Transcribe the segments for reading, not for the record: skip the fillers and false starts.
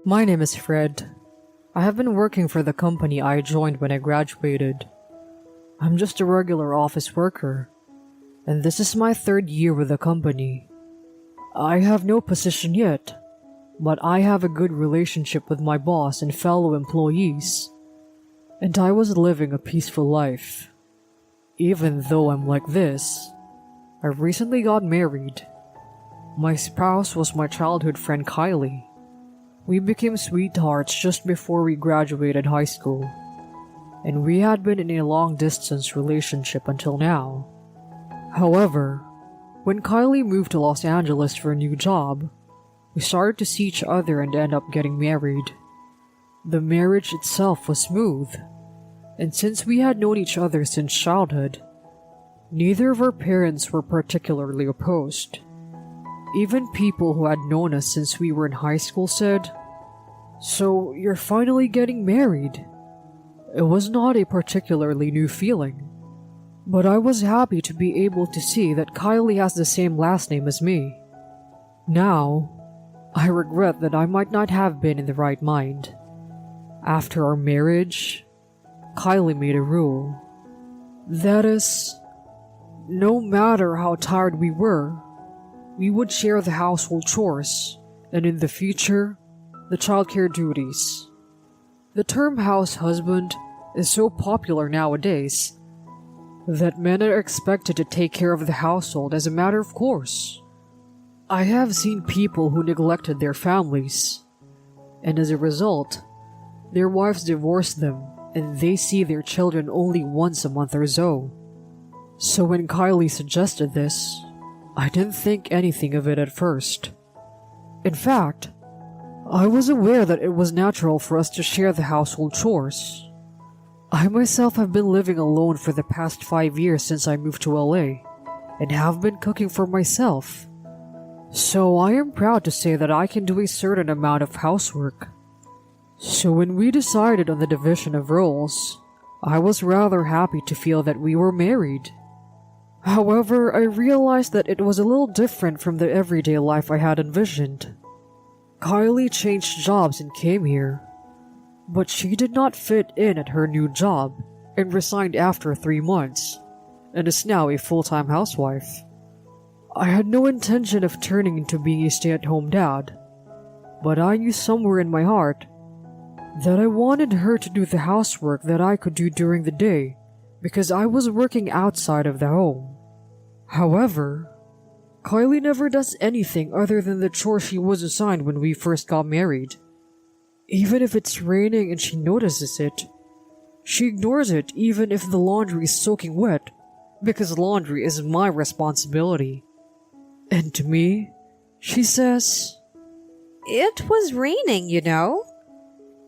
My name is Fred. I have been working for the company I joined when I graduated. I'm just a regular office worker, and this is my third year with the company. I have no position yet, but I have a good relationship with my boss and fellow employees, and I was living a peaceful life. Even though I'm like this, I recently got married. My spouse was my childhood friend Kylie. We became sweethearts just before we graduated high school, and we had been in a long-distance relationship until now. However, when Kylie moved to Los Angeles for a new job, we started to see each other and end up getting married. The marriage itself was smooth, and since we had known each other since childhood, neither of our parents were particularly opposed. Even people who had known us since we were in high school said, "So you're finally getting married?" It was not a particularly new feeling, but I was happy to be able to see that Kylie has the same last name as me. Now, I regret that I might not have been in the right mind. After our marriage, Kylie made a rule. That is, no matter how tired we were, we would share the household chores, and in the future, the childcare duties. The term house husband is so popular nowadays that men are expected to take care of the household as a matter of course. I have seen people who neglected their families, and as a result, their wives divorced them and they see their children only once a month or so. So when Kylie suggested this, I didn't think anything of it at first. In fact, I was aware that it was natural for us to share the household chores. I myself have been living alone for the past 5 years since I moved to LA, and have been cooking for myself. So I am proud to say that I can do a certain amount of housework. So when we decided on the division of roles, I was rather happy to feel that we were married. However, I realized that it was a little different from the everyday life I had envisioned. Kylie changed jobs and came here, but she did not fit in at her new job and resigned after 3 months, and is now a full-time housewife. I had no intention of turning into being a stay-at-home dad, but I knew somewhere in my heart that I wanted her to do the housework that I could do during the day because I was working outside of the home. However, Kylie never does anything other than the chore she was assigned when we first got married. Even if it's raining and she notices it, she ignores it even if the laundry is soaking wet, because laundry is my responsibility. And to me, she says, "It was raining, you know.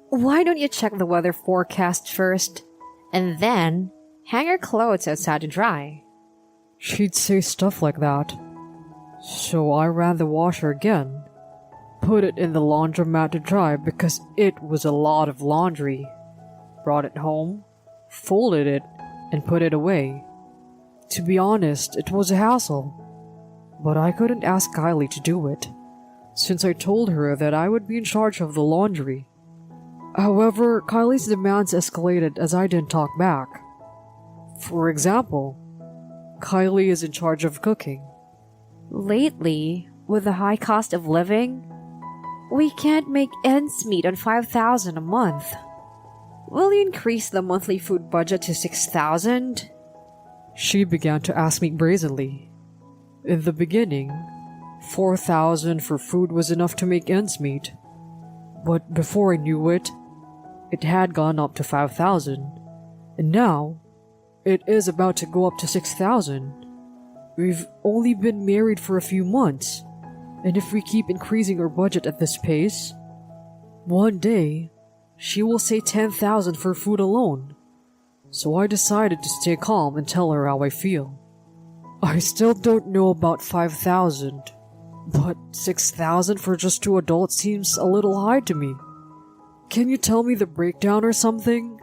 Why don't you check the weather forecast first, and then hang your clothes outside to dry?" She'd say stuff like that. So I ran the washer again, put it in the laundromat to dry because it was a lot of laundry, brought it home, folded it, and put it away. To be honest, it was a hassle, but I couldn't ask Kylie to do it, since I told her that I would be in charge of the laundry. However, Kylie's demands escalated as I didn't talk back. For example, Kylie is in charge of cooking. "Lately, with the high cost of living, we can't make ends meet on $5,000 a month. Will you increase the monthly food budget to $6,000? She began to ask me brazenly. In the beginning, $4,000 for food was enough to make ends meet. But before I knew it, it had gone up to $5,000. And now, it is about to go up to $6,000. We've only been married for a few months, and if we keep increasing our budget at this pace, one day, she will say $10,000 for food alone. So I decided to stay calm and tell her how I feel. I still don't know about $5,000, but $6,000 for just 2 adults seems a little high to me. Can you tell me the breakdown or something?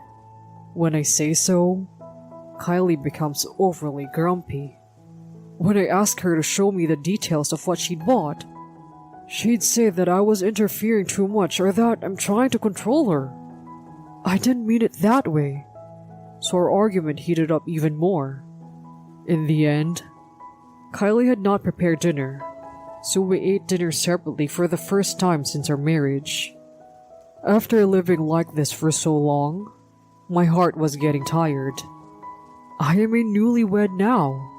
When I say so, Kylie becomes overly grumpy. When I ask her to show me the details of what she'd bought, She'd say that I was interfering too much or that I'm trying to control her. I didn't mean it that way, so our argument heated up even more. In the end, Kylie had not prepared dinner, so we ate dinner separately for the first time since our marriage. After living like this for so long, my heart was getting tired. I am a newlywed now,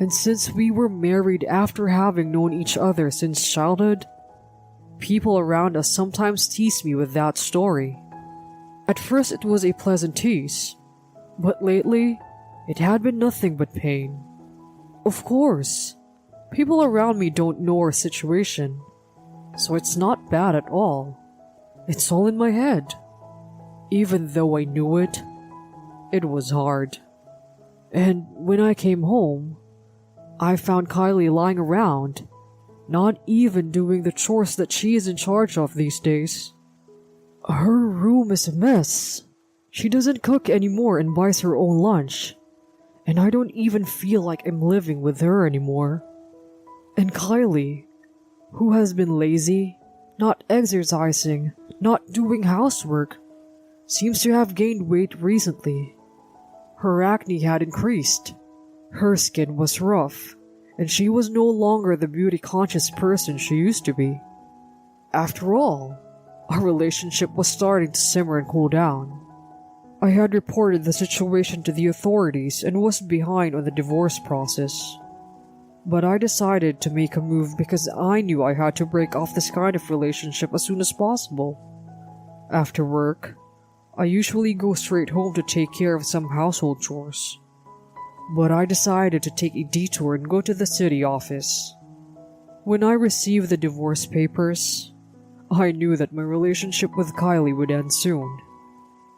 and since we were married after having known each other since childhood, people around us sometimes tease me with that story. At first it was a pleasant tease, but lately it had been nothing but pain. Of course, people around me don't know our situation, so it's not bad at all. It's all in my head. Even though I knew it, it was hard. And when I came home, I found Kylie lying around, not even doing the chores that she is in charge of these days. Her room is a mess. She doesn't cook anymore and buys her own lunch, and I don't even feel like I'm living with her anymore. And Kylie, who has been lazy, not exercising, not doing housework, seems to have gained weight recently. Her acne had increased, her skin was rough, and she was no longer the beauty-conscious person she used to be. After all, our relationship was starting to simmer and cool down. I had reported the situation to the authorities and was behind on the divorce process. But I decided to make a move because I knew I had to break off this kind of relationship as soon as possible. After work, I usually go straight home to take care of some household chores. But I decided to take a detour and go to the city office. When I received the divorce papers, I knew that my relationship with Kylie would end soon,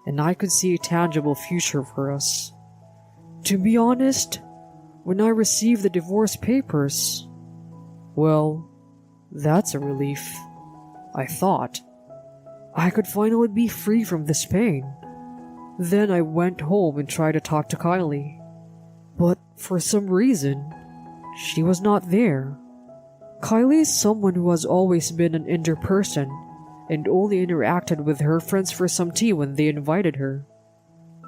and I could see a tangible future for us. To be honest, when I received the divorce papers, well, that's a relief, I thought. I could finally be free from this pain. Then I went home and tried to talk to Kylie, but for some reason, she was not there. Kylie is someone who has always been an indoor person and only interacted with her friends for some tea when they invited her.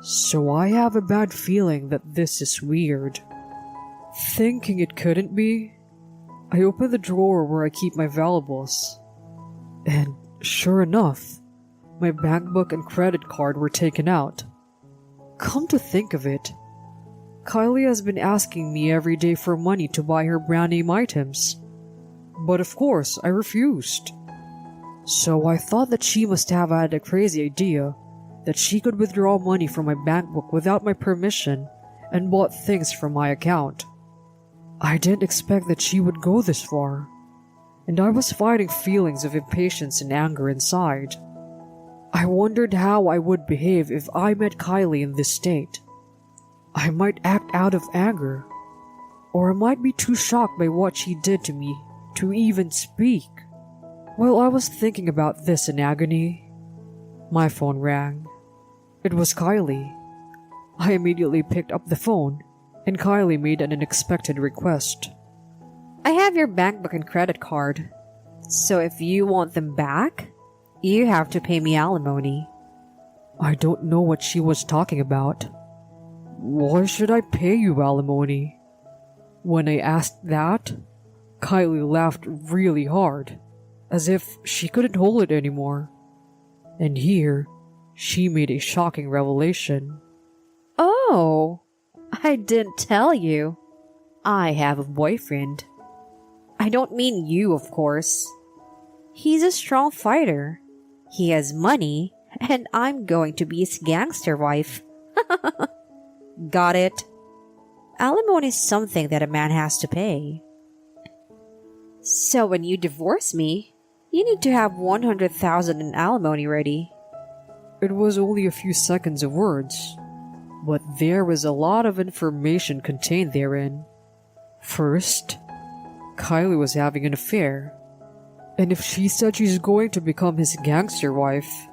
So I have a bad feeling that this is weird. Thinking it couldn't be, I opened the drawer where I keep my valuables, and sure enough, my bank book and credit card were taken out. Come to think of it, Kylie has been asking me every day for money to buy her brand name items, but of course I refused. So I thought that she must have had a crazy idea that she could withdraw money from my bank book without my permission and bought things from my account. I didn't expect that she would go this far, and I was fighting feelings of impatience and anger inside. I wondered how I would behave if I met Kylie in this state. I might act out of anger, or I might be too shocked by what she did to me to even speak. While I was thinking about this in agony, my phone rang. It was Kylie. I immediately picked up the phone, and Kylie made an unexpected request. I have your bank book and credit card, so if you want them back, you have to pay me alimony. I don't know what she was talking about. Why should I pay you alimony? When I asked that, Kylie laughed really hard, as if she couldn't hold it anymore. And here, she made a shocking revelation. Oh, I didn't tell you. I have a boyfriend. I don't mean you, of course. He's a strong fighter. He has money, and I'm going to be his gangster wife. Got it? Alimony is something that a man has to pay. So when you divorce me, you need to have 100,000 in alimony ready. It was only a few seconds of words, but there was a lot of information contained therein. First, Kylie was having an affair, and if she said she's going to become his gangster wife,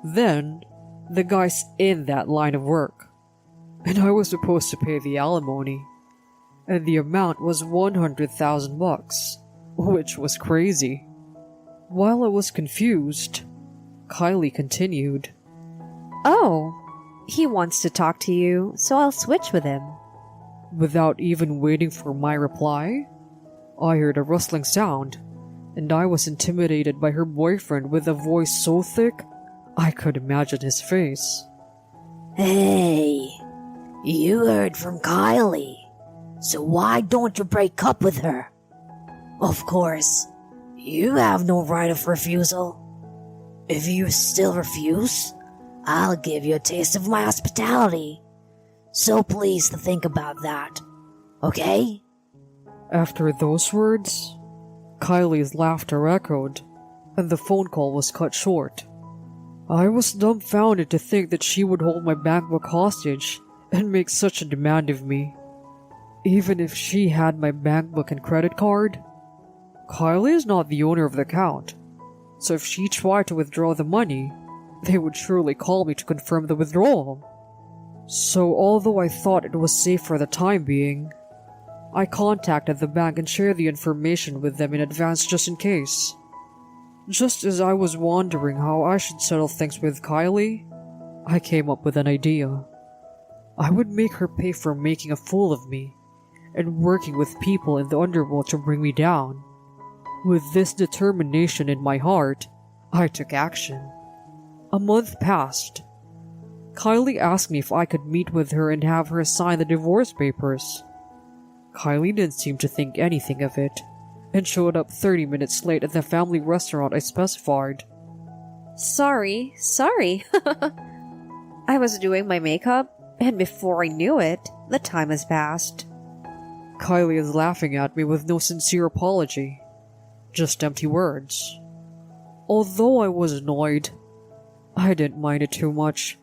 then the guy's in that line of work, and I was supposed to pay the alimony, and the amount was $100,000, which was crazy. While I was confused, Kylie continued. Oh, he wants to talk to you, so I'll switch with him. Without even waiting for my reply, I heard a rustling sound, and I was intimidated by her boyfriend with a voice so thick I could imagine his face. Hey, you heard from Kylie, so why don't you break up with her? Of course, you have no right of refusal. If you still refuse, I'll give you a taste of my hospitality. So please think about that, okay? After those words, Kylie's laughter echoed, and the phone call was cut short. I was dumbfounded to think that she would hold my bank book hostage and make such a demand of me. Even if she had my bank book and credit card, Kylie is not the owner of the account, so if she tried to withdraw the money, they would surely call me to confirm the withdrawal. So although I thought it was safe for the time being, I contacted the bank and shared the information with them in advance just in case. Just as I was wondering how I should settle things with Kylie, I came up with an idea. I would make her pay for making a fool of me and working with people in the underworld to bring me down. With this determination in my heart, I took action. A month passed. Kylie asked me if I could meet with her and have her sign the divorce papers. Kylie didn't seem to think anything of it, and showed up 30 minutes late at the family restaurant I specified. Sorry. I was doing my makeup, and before I knew it, the time has passed. Kylie is laughing at me with no sincere apology, just empty words. Although I was annoyed, I didn't mind it too much,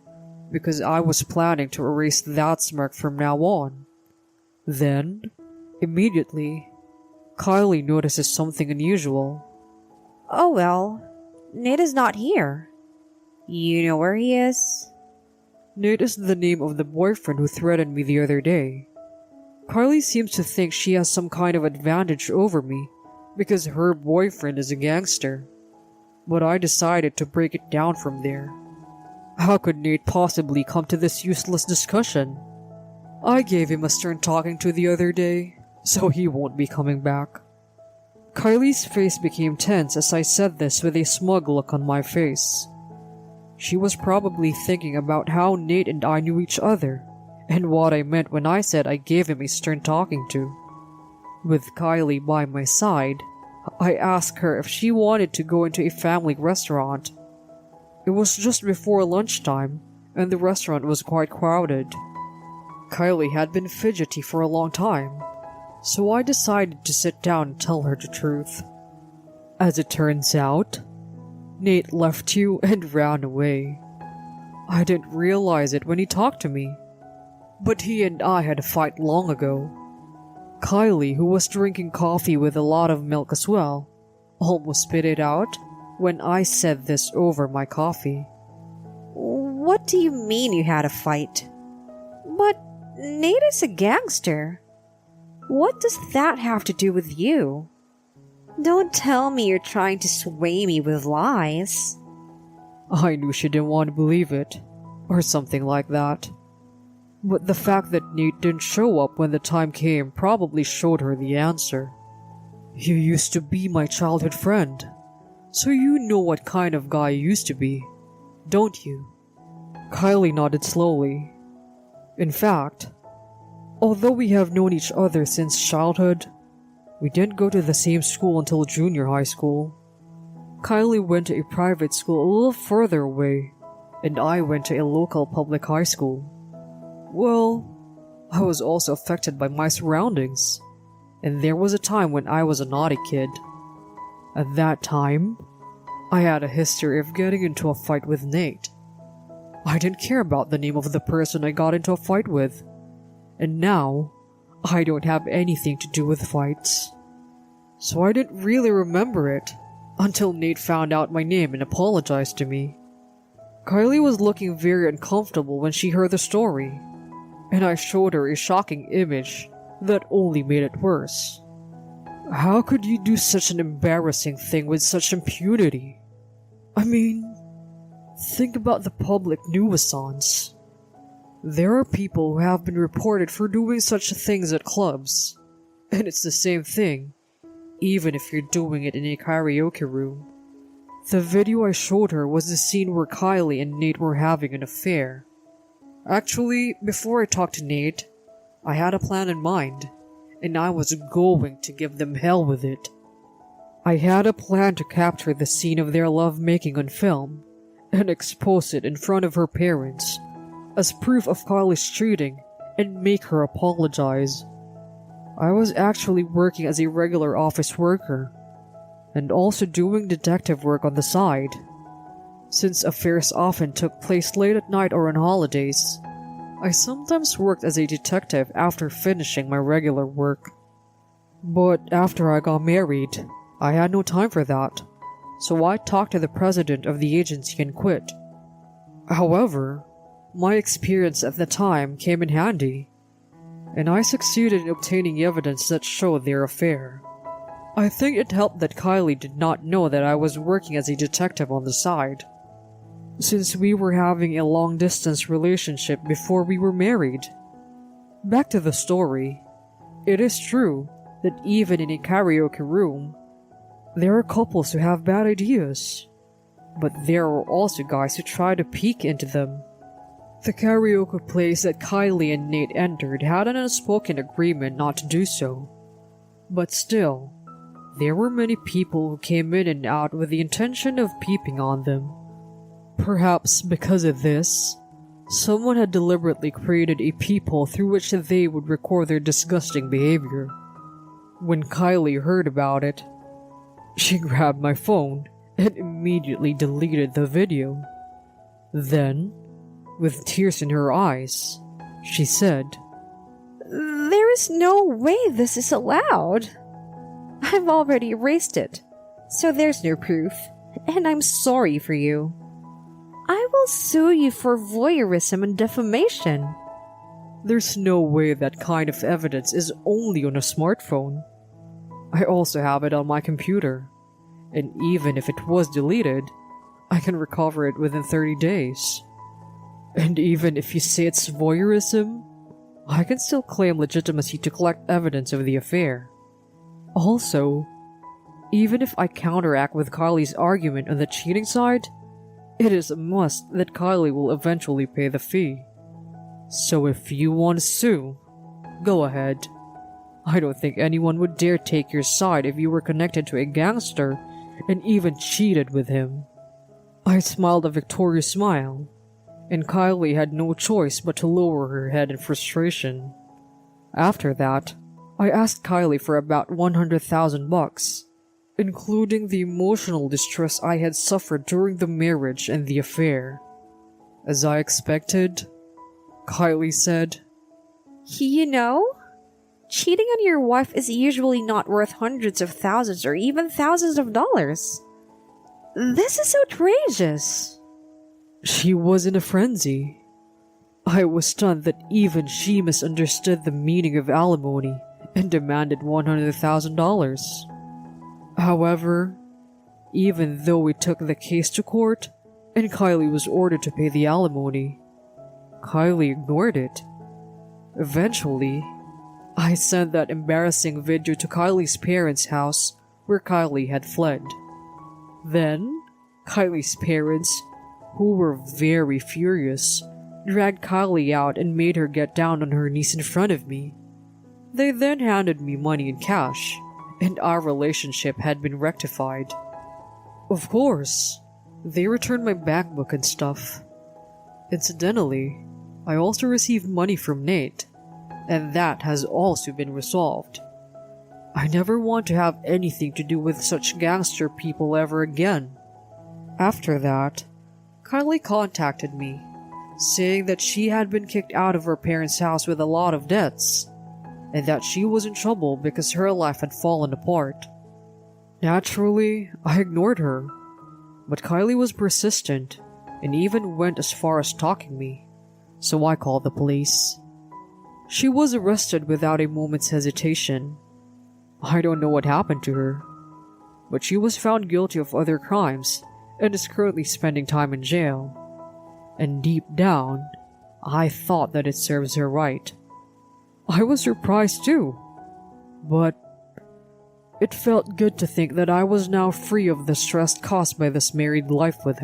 because I was planning to erase that smirk from now on. Then, immediately, Kylie notices something unusual. Oh well, Nate is not here. You know where he is? Nate is the name of the boyfriend who threatened me the other day. Kylie seems to think she has some kind of advantage over me because her boyfriend is a gangster. But I decided to break it down from there. How could Nate possibly come to this useless discussion? I gave him a stern talking to the other day, so he won't be coming back. Kylie's face became tense as I said this with a smug look on my face. She was probably thinking about how Nate and I knew each other, and what I meant when I said I gave him a stern talking to. With Kylie by my side, I asked her if she wanted to go into a family restaurant. It was just before lunchtime, and the restaurant was quite crowded. Kylie had been fidgety for a long time, so I decided to sit down and tell her the truth. As it turns out, Nate left you and ran away. I didn't realize it when he talked to me, but he and I had a fight long ago. Kylie, who was drinking coffee with a lot of milk as well, almost spit it out when I said this over my coffee. What do you mean you had a fight? But Nate is a gangster. What does that have to do with you? Don't tell me you're trying to sway me with lies. I knew she didn't want to believe it, or something like that. But the fact that Nate didn't show up when the time came probably showed her the answer. You used to be my childhood friend, so you know what kind of guy you used to be, don't you? Kylie nodded slowly. In fact, although we have known each other since childhood, we didn't go to the same school until junior high school. Kylie went to a private school a little further away, and I went to a local public high school. Well, I was also affected by my surroundings, and there was a time when I was a naughty kid. At that time, I had a history of getting into a fight with Nate. I didn't care about the name of the person I got into a fight with, and now I don't have anything to do with fights. So I didn't really remember it until Nate found out my name and apologized to me. Kylie was looking very uncomfortable when she heard the story, and I showed her a shocking image that only made it worse. How could you do such an embarrassing thing with such impunity? I mean, think about the public nuisance. There are people who have been reported for doing such things at clubs, and it's the same thing, even if you're doing it in a karaoke room. The video I showed her was the scene where Kylie and Nate were having an affair. Actually, before I talked to Nate, I had a plan in mind, and I was going to give them hell with it. I had a plan to capture the scene of their lovemaking on film and expose it in front of her parents as proof of Kylie's cheating and make her apologize. I was actually working as a regular office worker and also doing detective work on the side. Since affairs often took place late at night or on holidays, I sometimes worked as a detective after finishing my regular work. But after I got married, I had no time for that, so I talked to the president of the agency and quit. However, my experience at the time came in handy, and I succeeded in obtaining evidence that showed their affair. I think it helped that Kylie did not know that I was working as a detective on the side, since we were having a long-distance relationship before we were married. Back to the story. It is true that even in a karaoke room, there are couples who have bad ideas, but there are also guys who try to peek into them. The karaoke place that Kylie and Nate entered had an unspoken agreement not to do so, but still, there were many people who came in and out with the intention of peeping on them. Perhaps because of this, someone had deliberately created a peephole through which they would record their disgusting behavior. When Kylie heard about it, she grabbed my phone and immediately deleted the video. Then, with tears in her eyes, she said, There is no way this is allowed. I've already erased it, so there's no proof, and I'm sorry for you. I will sue you for voyeurism and defamation. There's no way that kind of evidence is only on a smartphone. I also have it on my computer, and even if it was deleted, I can recover it within 30 days. And even if you say it's voyeurism, I can still claim legitimacy to collect evidence of the affair. Also, even if I counteract with Kylie's argument on the cheating side, it is a must that Kylie will eventually pay the fee. So if you want to sue, go ahead. I don't think anyone would dare take your side if you were connected to a gangster and even cheated with him. I smiled a victorious smile, and Kylie had no choice but to lower her head in frustration. After that, I asked Kylie for about $100,000, including the emotional distress I had suffered during the marriage and the affair. As I expected, Kylie said, You know, cheating on your wife is usually not worth hundreds of thousands or even thousands of dollars. This is outrageous. She was in a frenzy. I was stunned that even she misunderstood the meaning of alimony and demanded $100,000. However, even though we took the case to court and Kylie was ordered to pay the alimony, Kylie ignored it. Eventually, I sent that embarrassing video to Kylie's parents' house where Kylie had fled. Then, Kylie's parents, who were very furious, dragged Kylie out and made her get down on her knees in front of me. They then handed me money in cash, and our relationship had been rectified. Of course, they returned my bank book and stuff. Incidentally, I also received money from Nate, and that has also been resolved. I never want to have anything to do with such gangster people ever again. After that, Kylie contacted me, saying that she had been kicked out of her parents' house with a lot of debts, and that she was in trouble because her life had fallen apart. Naturally, I ignored her, but Kylie was persistent and even went as far as stalking me, so I called the police. She was arrested without a moment's hesitation. I don't know what happened to her, but she was found guilty of other crimes and is currently spending time in jail. And deep down, I thought that it serves her right. I was surprised too, but it felt good to think that I was now free of the stress caused by this married life with her.